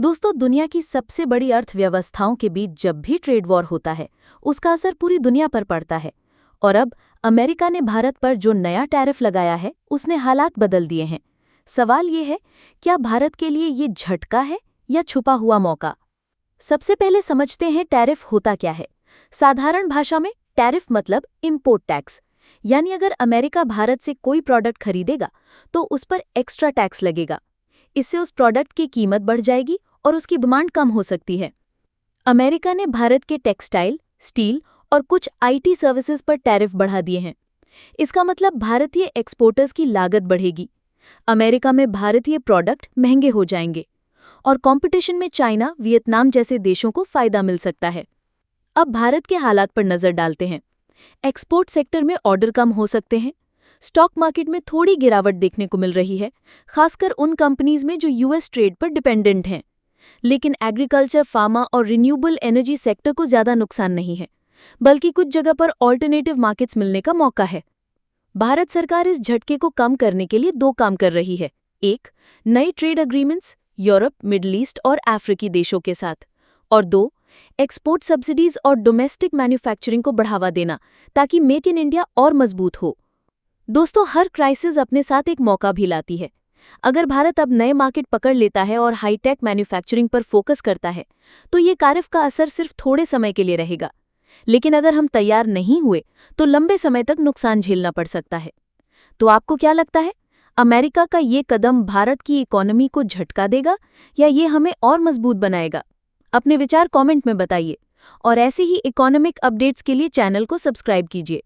दोस्तों, दुनिया की सबसे बड़ी अर्थव्यवस्थाओं के बीच जब भी ट्रेड वॉर होता है, उसका असर पूरी दुनिया पर पड़ता है। और अब अमेरिका ने भारत पर जो नया टैरिफ लगाया है, उसने हालात बदल दिए हैं। सवाल ये है, क्या भारत के लिए ये झटका है या छुपा हुआ मौका? सबसे पहले समझते हैं टैरिफ होता क्या है। साधारण भाषा में टैरिफ मतलब इंपोर्ट टैक्स, यानी अगर अमेरिका भारत से कोई प्रोडक्ट खरीदेगा तो उस पर एक्स्ट्रा टैक्स लगेगा। इससे उस प्रोडक्ट की कीमत बढ़ जाएगी और उसकी डिमांड कम हो सकती है। अमेरिका ने भारत के टेक्सटाइल, स्टील और कुछ आईटी सर्विसेज पर टैरिफ बढ़ा दिए हैं। इसका मतलब भारतीय एक्सपोर्टर्स की लागत बढ़ेगी। अमेरिका में भारतीय प्रोडक्ट महंगे हो जाएंगे और कंपटीशन में चाइना, वियतनाम जैसे देशों को फायदा मिल सकता है। अब भारत के हालात पर नजर डालते हैं। एक्सपोर्ट सेक्टर में ऑर्डर कम हो सकते हैं। स्टॉक मार्केट में थोड़ी गिरावट देखने को मिल रही है, खासकर उन कंपनीज में जो यूएस ट्रेड पर डिपेंडेंट हैं। लेकिन एग्रीकल्चर, फार्मा और रिन्यूएबल एनर्जी सेक्टर को ज्यादा नुकसान नहीं है, बल्कि कुछ जगह पर ऑल्टरनेटिव मार्केट्स मिलने का मौका है। भारत सरकार इस झटके को कम करने के लिए दो काम कर रही है। एक, नए trade agreements Europe, middle east और अफ्रीकी देशों के साथ। और दो, एक्सपोर्ट सब्सिडीज और डोमेस्टिक मैन्युफैक्चरिंग को बढ़ावा देना, ताकि मेक इन इंडिया और मजबूत हो। दोस्तों, हर क्राइसिस अपने साथ एक मौका भी लाती है। अगर भारत अब नए मार्केट पकड़ लेता है और हाईटेक मैन्युफैक्चरिंग पर फोकस करता है, तो ये टैरिफ का असर सिर्फ थोड़े समय के लिए रहेगा। लेकिन अगर हम तैयार नहीं हुए, तो लंबे समय तक नुकसान झेलना पड़ सकता है। तो आपको क्या लगता है, अमेरिका का ये कदम भारत की इकोनॉमी को झटका देगा या ये हमें और मजबूत बनाएगा? अपने विचार कमेंट में बताइए और ऐसे ही इकोनॉमिक अपडेट्स के लिए चैनल को सब्सक्राइब कीजिए।